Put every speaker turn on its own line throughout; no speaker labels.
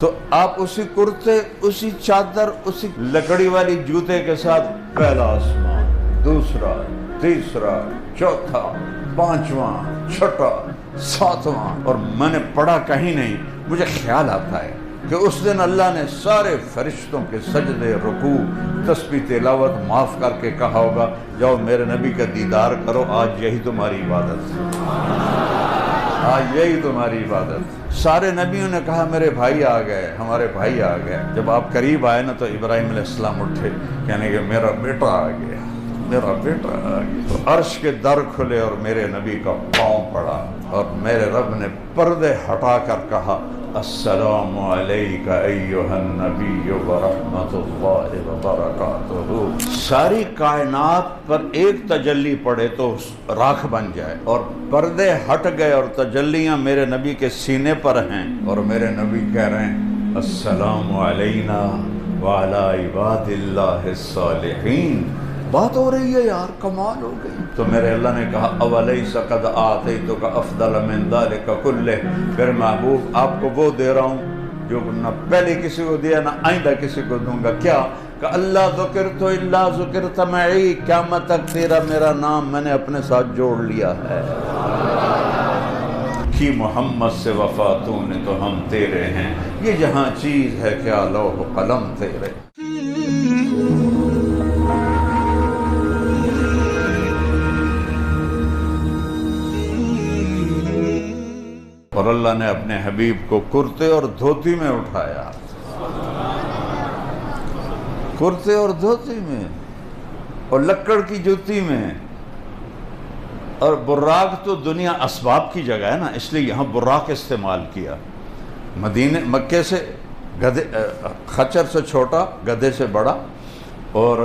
تو آپ اسی کرتے، اسی چادر، اسی لکڑی والی جوتے کے ساتھ پہلا آسمان، دوسرا، تیسرا، چوتھا، پانچواں، چھٹا، ساتواں، اور میں نے پڑھا کہیں نہیں، مجھے خیال آتا ہے کہ اس دن اللہ نے سارے فرشتوں کے سجدے، رکوع، تسبیح، تلاوت معاف کر کے کہا ہوگا جاؤ میرے نبی کا دیدار کرو، آج یہی تمہاری عبادت ہے، آج یہی تمہاری عبادت۔ سارے نبیوں نے کہا میرے بھائی آ گئے، ہمارے بھائی آ گئے۔ جب آپ قریب آئے نا تو ابراہیم علیہ السلام اٹھے، کہنے کہ میرا بیٹا آ گیا، میرا بیٹا آ گیا۔ تو عرش کے در کھلے اور میرے نبی کا پاؤں پڑا، اور میرے رب نے پردے ہٹا کر کہا السلام علیک ایھا النبی ورحمۃ اللہ وبرکاتہ۔ ساری کائنات پر ایک تجلی پڑے تو راکھ بن جائے، اور پردے ہٹ گئے اور تجلیاں میرے نبی کے سینے پر ہیں، اور میرے نبی کہہ رہے ہیں السلام علینا وعلی عباد اللہ الصالحین۔ بات ہو رہی ہے یار، کمال ہو گئی۔ تو میرے اللہ نے کہا اولیس قد آتیتک افضل من ذلک کلہ، پھر محبوب آپ کو وہ دے رہا ہوں جو نہ پہلے کسی کو دیا نہ آئندہ کسی کو دوں گا۔ کیا کہ اللہ ذکرت الا ذکرت معی، قیامت تک تیرا میرا نام میں نے اپنے ساتھ جوڑ لیا ہے۔ کی محمد سے وفا تو نے تو ہم تیرے ہیں، یہ جہاں چیز ہے کیا لوح و قلم تیرے۔ اور اللہ نے اپنے حبیب کو کرتے اور دھوتی میں اٹھایا، کرتے اور دھوتی میں، اور لکڑ کی جوتی میں۔ اور براق تو دنیا اسباب کی جگہ ہے نا، اس لیے یہاں براق استعمال کیا۔ مدینے مکے سے گدھے، خچر سے چھوٹا، گدھے سے بڑا، اور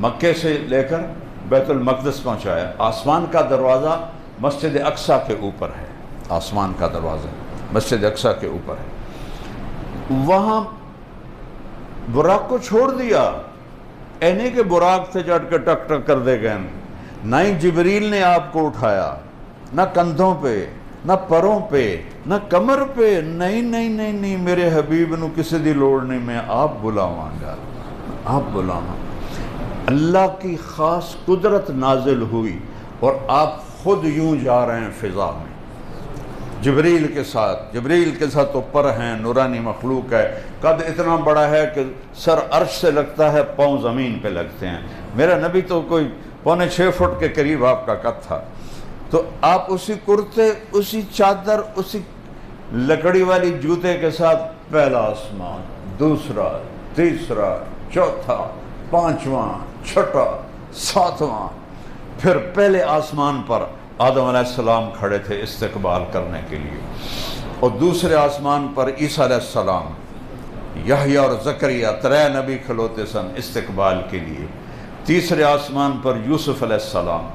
مکے سے لے کر بیت المقدس پہنچایا۔ آسمان کا دروازہ مسجد اقصیٰ کے اوپر ہے، آسمان کا دروازہ مسجد اقصیٰ کے اوپر ہے۔ وہاں براق کو چھوڑ دیا، اینے کے براق سے چڑھ کے ٹک ٹک کر دے گئے، نہ ہی جبریل نے آپ کو اٹھایا، نہ کندھوں پہ، نہ پروں پہ، نہ کمر پہ، نہیں، میرے حبیب نو کسی دی لوڑ نہیں، میں آپ بلاواں گا، آپ بلاواں۔ اللہ کی خاص قدرت نازل ہوئی، اور آپ خود یوں جا رہے ہیں فضا میں جبریل کے ساتھ تو پر ہیں، نورانی مخلوق ہے، قد اتنا بڑا ہے کہ سر عرش سے لگتا ہے، پاؤں زمین پہ لگتے ہیں۔ میرا نبی تو کوئی 6.25 فٹ کے قریب آپ کا قد تھا۔ تو آپ اسی کرتے، اسی چادر، اسی لکڑی والی جوتے کے ساتھ پہلا آسمان، دوسرا، تیسرا، چوتھا، پانچواں، چھٹا، ساتواں، پھر پہلے آسمان پر آدم علیہ السلام کھڑے تھے استقبال کرنے کے لیے، اور دوسرے آسمان پر عیسیٰ علیہ السلام، یحییٰ اور زکریا، 3 نبی کھلوتے سن استقبال کے لیے۔ تیسرے آسمان پر یوسف علیہ السلام،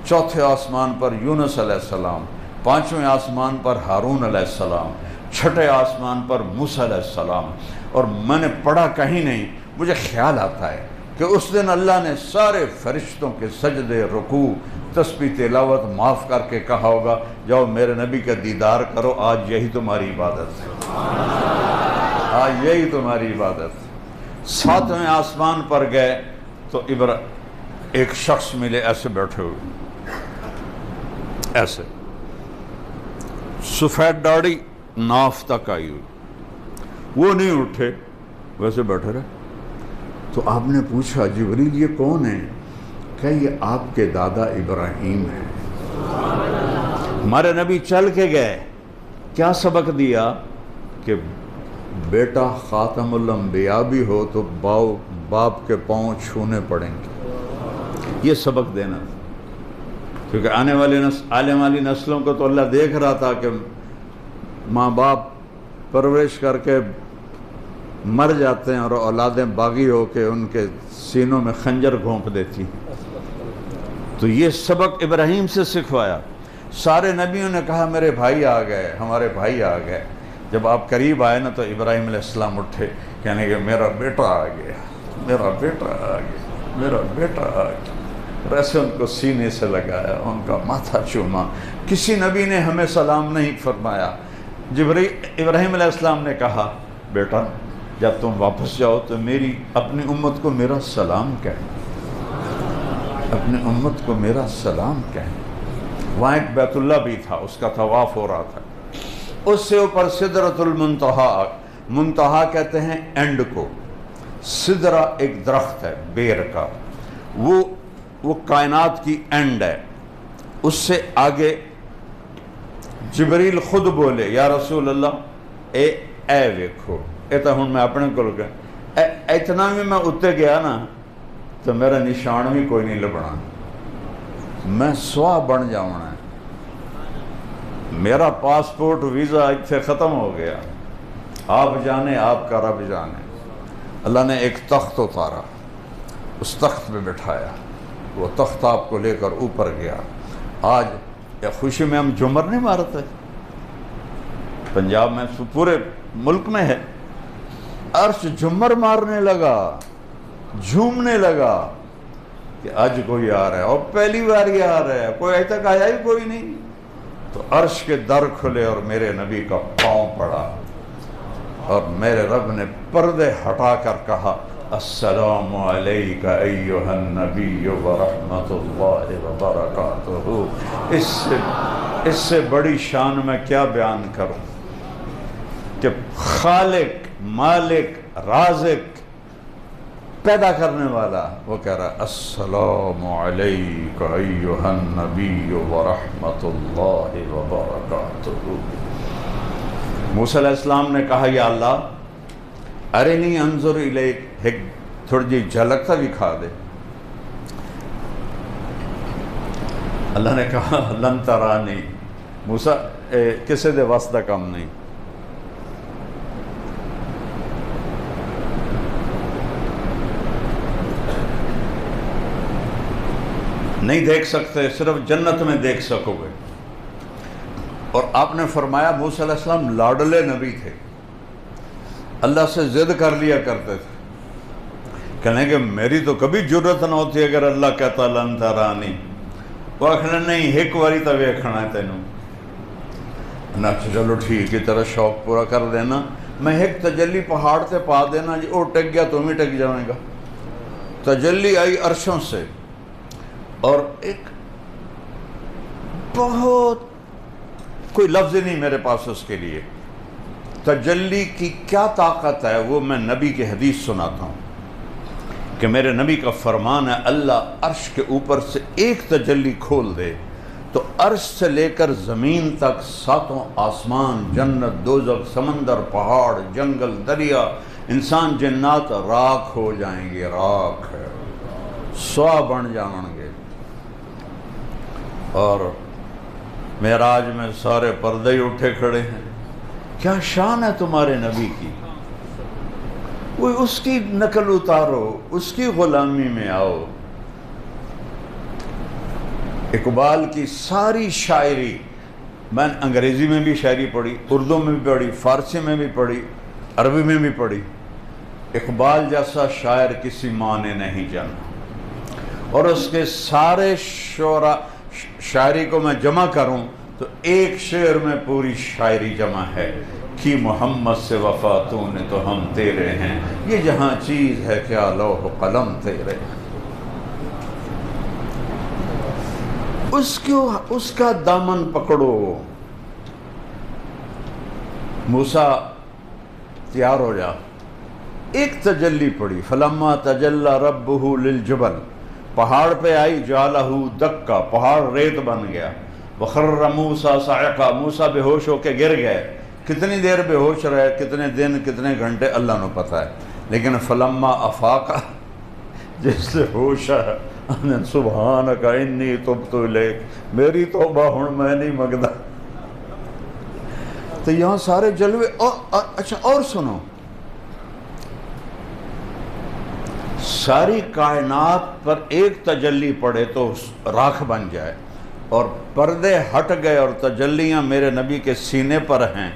چوتھے آسمان پر یونس علیہ السلام، پانچویں آسمان پر ہارون علیہ السلام، چھٹے آسمان پر موسیٰ علیہ السلام۔ اور میں نے پڑھا کہیں نہیں، مجھے خیال آتا ہے کہ اس دن اللہ نے سارے فرشتوں کے سجدے، رکوع، تسبیح، تلاوت معاف کر کے کہا ہوگا جاؤ میرے نبی کا دیدار کرو، آج یہی تمہاری عبادت ہے، آج یہی تمہاری عبادت ہے۔ 7ویں آسمان پر گئے تو ایک شخص ملے، ایسے بیٹھے ہوئے، ایسے سفید داڑھی ناف تک آئی ہوئی، وہ نہیں اٹھے، ویسے بیٹھے رہے۔ تو آپ نے پوچھا جبریل یہ کون ہے؟ کہ یہ آپ کے دادا ابراہیم ہیں۔ ہمارے نبی چل کے گئے، کیا سبق دیا کہ بیٹا خاتم الانبیاء بھی ہو تو باپ کے پاؤں چھونے پڑیں گے، یہ سبق دینا تھا۔ کیونکہ آنے والی نسلوں کو تو اللہ دیکھ رہا تھا کہ ماں باپ پرورش کر کے مر جاتے ہیں اور اولادیں باغی ہو کے ان کے سینوں میں خنجر گھونپ دیتی ہیں، تو یہ سبق ابراہیم سے سکھوایا۔ سارے نبیوں نے کہا میرے بھائی آ گئے، ہمارے بھائی آ گئے۔ جب آپ قریب آئے نا تو ابراہیم علیہ السلام اٹھے، کہنے کہ میرا بیٹا آ گیا، میرا بیٹا آ گیا، میرا بیٹا آ گیا۔ ویسے ان کو سینے سے لگایا، ان کا ماتھا چوما۔ کسی نبی نے ہمیں سلام نہیں فرمایا۔ ابراہیم علیہ السلام نے کہا بیٹا جب تم واپس جاؤ تو میری اپنی امت کو میرا سلام کہنا، اپنی امت کو میرا سلام کہنا۔ وہاں ایک بیت اللہ بھی تھا، اس کا طواف ہو رہا تھا، اس سے اوپر سدرۃ المنتہا، منتہا کہتے ہیں اینڈ کو، سدرہ ایک درخت ہے بیر کا، وہ کائنات کی اینڈ ہے۔ اس سے آگے جبریل خود بولے یا رسول اللہ اے ویکھو، اے تو ہن میں اپنے کول گیا، اتنا بھی میں اتنے گیا نا تو میرا نشان بھی کوئی نہیں لبنا، میں سوا بن جاؤنا ہے، میرا پاسپورٹ ویزا اتنے ختم ہو گیا، آپ جانے آپ کا رب جانے۔ اللہ نے ایک تخت اتارا، اس تخت پہ بٹھایا، وہ تخت آپ کو لے کر اوپر گیا۔ آج یا خوشی میں ہم جھومر نہیں مارتے، پنجاب میں پورے ملک میں ہے، عرش جھومر مارنے لگا، جھومنے لگا کہ آج کوئی آ رہا ہے، اور پہلی بار ہی آ رہا ہے، کوئی اج تک آیا ہی کوئی نہیں۔ تو عرش کے در کھلے اور میرے نبی کا پاؤں پڑا، اور میرے رب نے پردے ہٹا کر کہا السلام علیک ایھا النبی ورحمۃ اللہ وبرکاتہ۔ اس سے بڑی شان میں کیا بیان کروں کہ خالق، مالک، رازق، پیدا کرنے والا وہ کہہ رہا السلام علیک ایھا النبی ورحمۃ اللہ وبرکاتہ۔ موسیٰ علیہ السلام نے کہا یا اللہ ارنی انظر الیک، ایک تھوڑی جی جھلک تو دکھا دے۔ اللہ نے کہا لن ترانی، موسیٰ کسے دے واسطہ کم نہیں، نہیں دیکھ سکتے، صرف جنت میں دیکھ سکو گے۔ اور آپ نے فرمایا موسیٰ علیہ السلام لاڈلے نبی تھے، اللہ سے ضد کر لیا کرتے تھے، کہنے کہ میری تو کبھی جرت نہ ہوتی اگر اللہ کہتا لن ترانی، وہ آخنا نہیں ایک واری تو ویکھنا ہے تینوں، نہ چلو ٹھیک ہے تیرا شوق پورا کر دینا، میں ایک تجلی پہاڑ تے پا دینا جی وہ ٹک گیا تم ہی ٹک جائیں گا۔ تجلی آئی عرشوں سے، اور ایک بہت کوئی لفظ نہیں میرے پاس اس کے لیے، تجلی کی کیا طاقت ہے وہ میں نبی کی حدیث سناتا ہوں کہ میرے نبی کا فرمان ہے اللہ عرش کے اوپر سے ایک تجلی کھول دے تو عرش سے لے کر زمین تک ساتوں آسمان، جنت، دوزخ، سمندر، پہاڑ، جنگل، دریا، انسان، جنات راکھ ہو جائیں گے، راکھ ہے، سوا بن جائیں گے۔ اور معراج میں سارے پردے ہی اٹھے کھڑے ہیں، کیا شان ہے تمہارے نبی کی، وہ اس کی نقل اتارو، اس کی غلامی میں آؤ۔ اقبال کی ساری شاعری، میں انگریزی میں بھی شاعری پڑھی، اردو میں بھی پڑھی، فارسی میں بھی پڑھی، عربی میں بھی پڑھی، اقبال جیسا شاعر کسی ماں نے نہیں جانا، اور اس کے سارے شاعری کو میں جمع کروں تو ایک شعر میں پوری شاعری جمع ہے کہ محمد سے وفا تو نے تو ہم تیرے ہیں، یہ جہاں چیز ہے کیا لوح و قلم تیرے ہیں۔ اس کا دامن پکڑو۔ موسیٰ تیار ہو جا، ایک تجلی پڑی، فلما تجلی ربہ للجبل، پہاڑ پہ آئی، جعلہ دکا، پہاڑ ریت بن گیا، وخر موسیٰ صعقا، موسیٰ بے ہوش ہو کے گر گئے۔ کتنی دیر بے ہوش رہے، کتنے دن، کتنے گھنٹے، اللہ نے پتہ ہے، لیکن فلما افاقا، جس سے ہوش ہے، سبحانک انی تبت الیک، میری توبہ ہن میں نہیں مگدا۔ تو یہاں سارے جلوے، اچھا اور سنو، ساری کائنات پر ایک تجلی پڑے تو راکھ بن جائے، اور پردے ہٹ گئے اور تجلیاں میرے نبی کے سینے پر ہیں،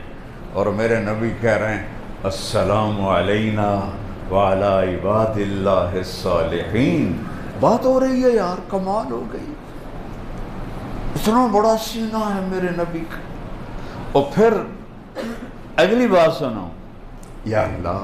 اور میرے نبی کہہ رہے ہیں السلام علینا وعلی عباد اللہ الصالحین۔ بات ہو رہی ہے یار، کمال ہو گئی، اتنا بڑا سینہ ہے میرے نبی کا۔ اور پھر اگلی بات سنو، یا اللہ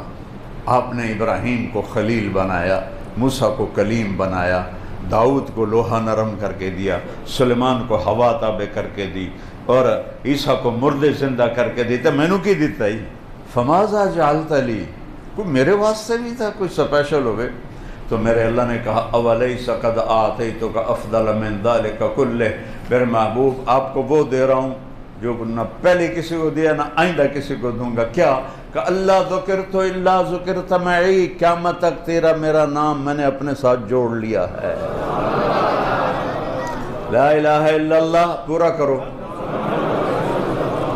آپ نے ابراہیم کو خلیل بنایا، موسیٰ کو کلیم بنایا، داؤد کو لوہا نرم کر کے دیا، سلیمان کو ہوا تابع کر کے دی، اور عیسیٰ کو مردے زندہ کر کے دیتا، میں نے کی دیتا ہی فماذا جعلت لی، کوئی میرے واسطے بھی تھا کوئی سپیشل ہوئے؟ تو میرے اللہ نے کہا اولیس قد آتیتک افضل من ذلک کلہ، میرے محبوب آپ کو وہ دے رہا ہوں جو نہ پہلے کسی کو دیا نہ آئندہ کسی کو دوں گا۔ کیا کہ اللہ ذکرت الا ذکرت معی، قیامت تک تیرا میرا نام میں نے اپنے ساتھ جوڑ لیا ہے۔ لا الہ الا اللہ پورا کرو،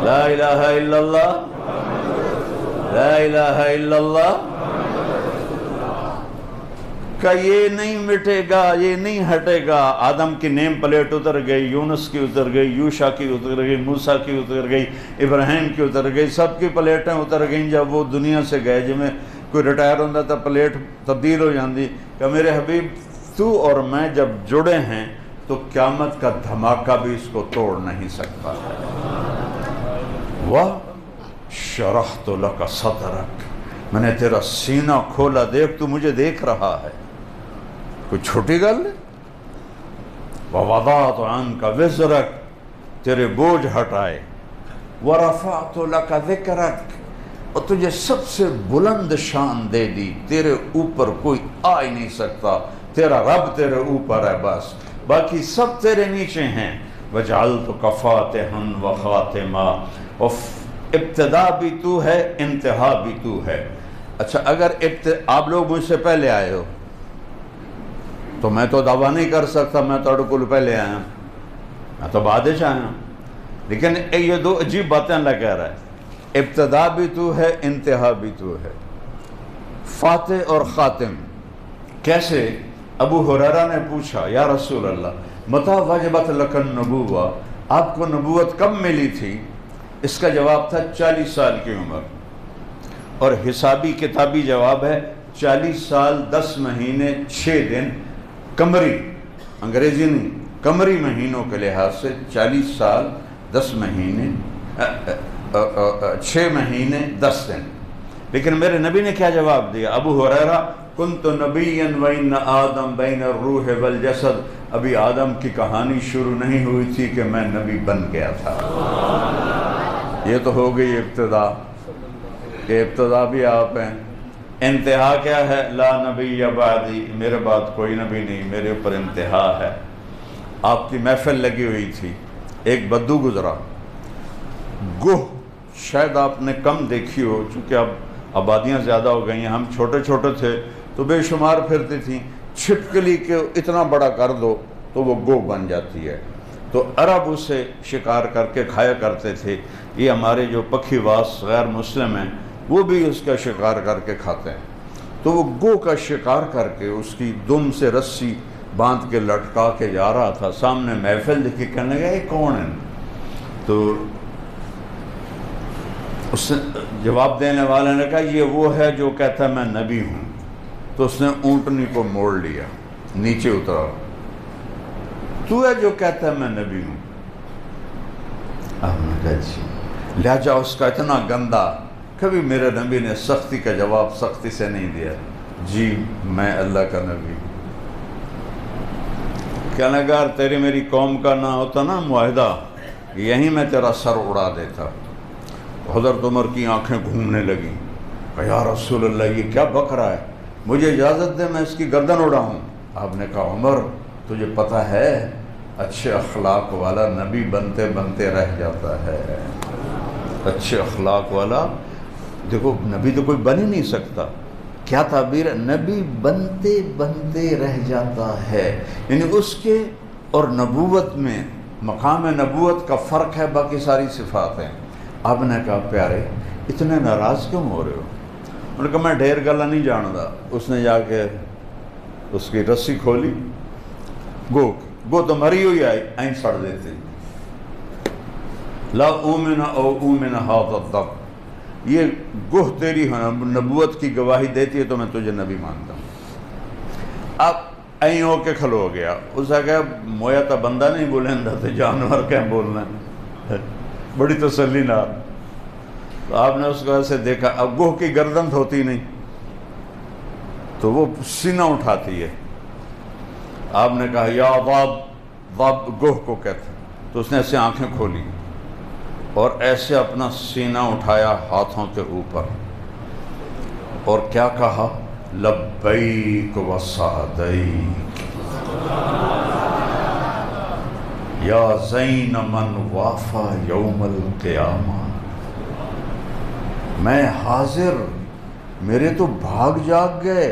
لا الہ الا اللہ، لا الہ الا اللہ، کہ یہ نہیں مٹے گا، یہ نہیں ہٹے گا۔ آدم کی نیم پلیٹ اتر گئی، یونس کی اتر گئی، یوشا کی اتر گئی، موسیٰ کی اتر گئی، ابراہیم کی اتر گئی، سب کی پلیٹیں اتر گئیں جب وہ دنیا سے گئے۔ جب میں کوئی ریٹائر ہوتا تھا پلیٹ تبدیل ہو جاتی، کہ میرے حبیب تو اور میں جب جڑے ہیں تو قیامت کا دھماکہ بھی اس کو توڑ نہیں سکتا ہے۔ وَشَرَحْتُ لَكَ صَدْرَكَ، میں نے تیرا سینہ کھولا، دیکھ تو مجھے دیکھ رہا ہے، کوئی چھوٹی گل ہے۔ وَوَضَعْتُ عَنْكَ وِزْرَكَ، تیرے بوجھ ہٹائے۔ وَرَفَعْتُ لَكَ ذِكْرَكَ، اور تجھے سب سے بلند شان دے دی، تیرے اوپر کوئی آ ہی نہیں سکتا، تیرا رب تیرے اوپر ہے بس، باقی سب تیرے نیچے ہیں۔ وَجَعَلْتُكَ فَاتِحًا وَخَاتِمًا، ابتدا بھی تو ہے، انتہا بھی تو ہے۔ اچھا اگر آپ لوگ مجھ سے پہلے آئے ہو تو میں تو دعویٰ نہیں کر سکتا میں تو کل پہلے آیا ہوں، میں تو بعد سے آیا ہوں، لیکن یہ دو عجیب باتیں اللہ کہہ رہا ہے، ابتدا بھی تو ہے، انتہا بھی تو ہے۔ فاتح اور خاتم کیسے؟ ابو ہریرہ نے پوچھا یا رسول اللہ متى وجبت لک النبوہ، آپ کو نبوت کب ملی تھی؟ اس کا جواب تھا 40 سال کی عمر، اور حسابی کتابی جواب ہے 40 سال 10 مہینے 6 دن قمری، انگریزی نہیں، قمری مہینوں کے لحاظ سے 40 سال 10 مہینے 6 مہینے 10 دن۔ لیکن میرے نبی نے کیا جواب دیا؟ ابو ہریرہ کنت نبیا وان آدم بین الروح والجسد، ابھی آدم کی کہانی شروع نہیں ہوئی تھی کہ میں نبی بن گیا تھا۔ یہ تو ہو گئی ابتدا، کہ ابتدا بھی آپ ہیں، انتہا کیا ہے؟ لا نبی بعدی، میرے بعد کوئی نبی نہیں، میرے اوپر انتہا ہے۔ آپ کی محفل لگی ہوئی تھی، ایک بدو گزرا، گوہ شاید آپ نے کم دیکھی ہو، چونکہ اب آبادیاں زیادہ ہو گئی ہیں، ہم چھوٹے چھوٹے تھے تو بے شمار پھرتی تھیں، چھپکلی کے اتنا بڑا کر دو تو وہ گو بن جاتی ہے، تو عرب اسے شکار کر کے کھایا کرتے تھے۔ یہ ہمارے جو پکھی واس غیر مسلم ہیں وہ بھی اس کا شکار کر کے کھاتے ہیں۔ تو وہ گو کا شکار کر کے اس کی دم سے رسی باندھ کے لٹکا کے جا رہا تھا، سامنے محفل دیکھی، کہنے لگا یہ کون ہے؟ تو اس نے جواب دینے والے نے کہا یہ وہ ہے جو کہتا ہے میں نبی ہوں۔ تو اس نے اونٹنی کو موڑ لیا، نیچے اترا، تو ہے جو کہتا ہے میں نبی ہوں؟ اب نے کہا جی، لہجہ اس کا اتنا گندا، کبھی میرے نبی نے سختی کا جواب سختی سے نہیں دیا، جی میں اللہ کا نبی ہوں۔ کہنے لگا تیری میری قوم کا نہ ہوتا نا معاہدہ، یہیں میں تیرا سر اڑا دیتا۔ حضرت عمر کی آنکھیں گھومنے لگیں، کہ یا رسول اللہ یہ کیا بک رہا ہے، مجھے اجازت دے میں اس کی گردن اڑاؤں۔ آپ نے کہا عمر تجھے پتہ ہے اچھے اخلاق والا نبی بنتے بنتے رہ جاتا ہے، اچھے اخلاق والا، دیکھو نبی تو کوئی بن ہی نہیں سکتا، کیا تعبیر ہے، نبی بنتے بنتے رہ جاتا ہے، یعنی اس کے اور نبوت میں مقام نبوت کا فرق ہے، باقی ساری صفات ہیں۔ آپ نے کہا پیارے اتنے ناراض کیوں ہو رہے ہو؟ انہوں نے کہا میں ڈھیر گلا نہیں جاندا۔ اس نے جا کے اس کی رسی کھولی، گو تو مری ہوئی آئی، این سڑ دیتی، لا اومن او اومن ھذا الضب، یہ گوہ تیری نبوت کی گواہی دیتی ہے تو میں تجھے نبی مانتا ہوں۔ اب این ہو کے کھلو گیا، اس نے کہا مویا تا بندہ نہیں بولندہ تھے، جانور کیا بولنا ہے، بڑی تسلی نہ۔ تو آپ نے اس کو ایسے دیکھا، اب گوہ کی گردن دھوتی نہیں تو وہ سینہ اٹھاتی ہے. آپ نے کہا یا ضاب، ضاب گوہ کو کہتے ہیں. تو اس نے ایسے آنکھیں کھولی اور ایسے اپنا سینہ اٹھایا ہاتھوں کے اوپر اور کیا کہا؟ لبیک و سعدیک یا زین من وافا یوم القیامہ. میں حاضر، میرے تو بھاگ جاگ گئے،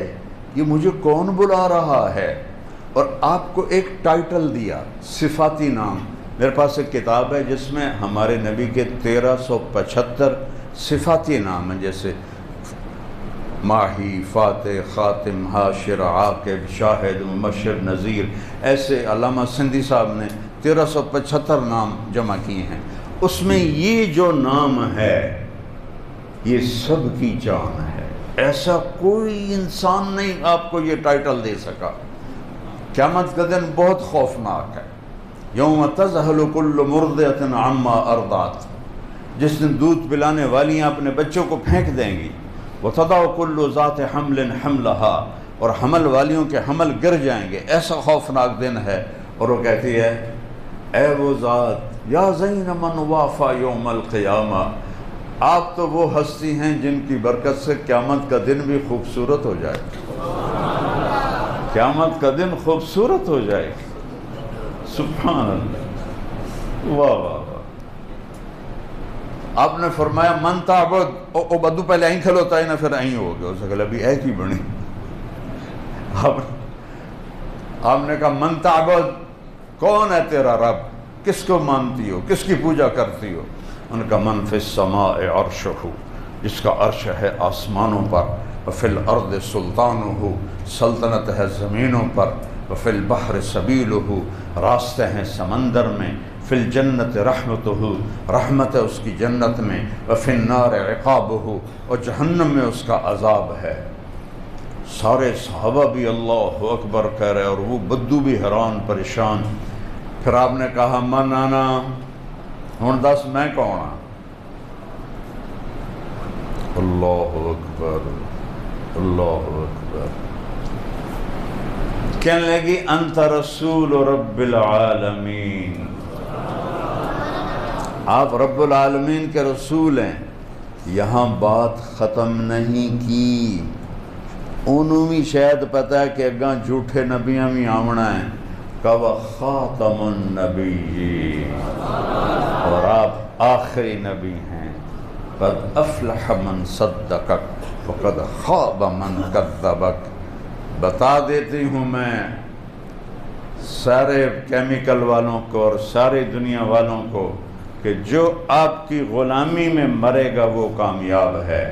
یہ مجھے کون بلا رہا ہے؟ اور آپ کو ایک ٹائٹل دیا، صفاتی نام. میرے پاس ایک کتاب ہے جس میں ہمارے نبی کے 1375 صفاتی نام ہیں، جیسے ماہی، فاتح، خاتم، حاشر، عاقب، شاہد، مبشر، نذیر. ایسے علامہ سندھی صاحب نے 1375 نام جمع کیے ہیں. اس میں یہ جو نام ہے یہ سب کی جان ہے. ایسا کوئی انسان نہیں آپ کو یہ ٹائٹل دے سکا. قیامت کا دن بہت خوفناک ہے. یوم تذہل کل مرضعۃ عما ارضعت، جس دن دودھ پلانے والیاں اپنے بچوں کو پھینک دیں گی. وتضع کل ذات حمل حملها، اور حمل والیوں کے حمل گر جائیں گے. ایسا خوفناک دن ہے. اور وہ کہتی ہے اے وہ ذات یا زین من وافا یوم القیامہ، آپ تو وہ ہستی ہیں جن کی برکت سے قیامت کا دن بھی خوبصورت ہو جائے. قیامت کا دن خوبصورت ہو جائے. سبحان اللہ، واہ واہ واہ. آپ نے فرمایا من تعبد، او بدو پہلے این کھلوتا ہے نا، پھر این ہو گیا. اسے کہا ابھی ایک ہی بنی. آپ نے کہا من تعبد، کون ہے تیرا رب، کس کو مانتی ہو، کس کی پوجا کرتی ہو؟ ان کا من فی السماء عرشہ، جس کا عرش ہے آسمانوں پر. وفی الارض سلطانہ، سلطنت ہے زمینوں پر. وفی البحر سبیلہ، راستے ہیں سمندر میں. فی الجنت رحمتہ، رحمت ہے اس کی جنت میں. وفی النار عقابہ، اور جہنم میں اس کا عذاب ہے. سارے صحابہ بھی اللہ اکبر کہہ رہے اور وہ بدو بھی حیران پریشان. پھر آپ نے کہا من انا، ہن دس میں کون ہاں؟ اللہ اکبر، اللہ اکبر. کہنے لگی انت رسول رب العالمین، آپ رب العالمین کے رسول ہیں. یہاں بات ختم نہیں کی. انہوں بھی شاید پتہ ہے کہ اگاں جھوٹے نبیاں بھی آمنا ہیں. کب خاتم النبیین، اور آپ آخری نبی ہیں. قد افلح من صدقک وقد خاب من کذبک. بتا دیتی ہوں میں سارے کیمیکل والوں کو اور ساری دنیا والوں کو کہ جو آپ کی غلامی میں مرے گا وہ کامیاب ہے،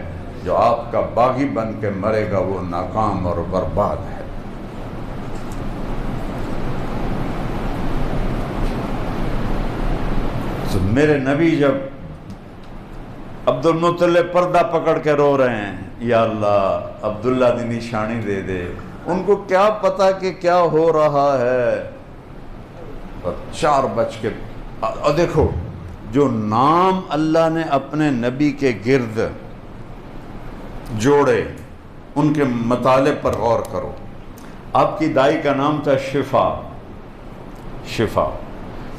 جو آپ کا باغی بن کے مرے گا وہ ناکام اور برباد ہے. تو میرے نبی جب عبد المطلب پردہ پکڑ کے رو رہے ہیں یا اللہ عبداللہ دی نشانی دے دے، ان کو کیا پتا کہ کیا ہو رہا ہے. اور 4 بج کے، اور دیکھو جو نام اللہ نے اپنے نبی کے گرد جوڑے ان کے مطالب پر غور کرو. آپ کی دائی کا نام تھا شفا. شفا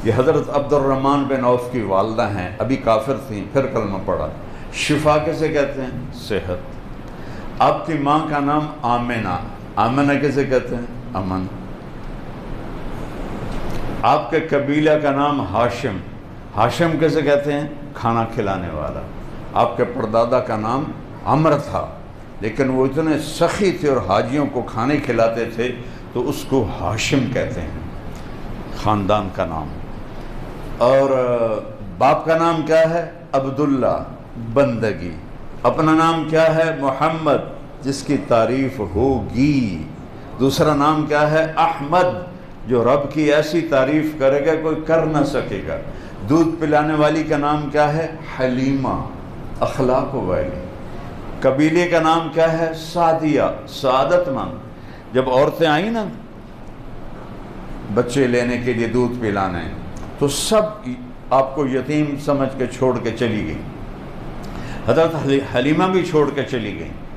یہ حضرت عبد الرحمن بن عوف کی والدہ ہیں، ابھی کافر تھیں پھر کلمہ پڑھا. شفا کیسے کہتے ہیں؟ صحت. آپ کی ماں کا نام آمنہ. آمنہ کیسے کہتے ہیں؟ امن. آپ کے قبیلہ کا نام ہاشم. ہاشم کیسے کہتے ہیں؟ کھانا کھلانے والا. آپ کے پردادا کا نام عمر تھا، لیکن وہ اتنے سخی تھے اور حاجیوں کو کھانے کھلاتے تھے تو اس کو ہاشم کہتے ہیں، خاندان کا نام. اور باپ کا نام کیا ہے؟ عبداللہ، بندگی. اپنا نام کیا ہے؟ محمد، جس کی تعریف ہوگی. دوسرا نام کیا ہے؟ احمد، جو رب کی ایسی تعریف کرے گا کوئی کر نہ سکے گا. دودھ پلانے والی کا نام کیا ہے؟ حلیمہ، اخلاق والی. قبیلے کا نام کیا ہے؟ سعدیہ، سعادت مند. جب عورتیں آئیں نا بچے لینے کے لیے دودھ پلانے تو سب آپ کو یتیم سمجھ کے چھوڑ کے چلی گئی. حضرت حلیمہ بھی چھوڑ کے چلی گئیں.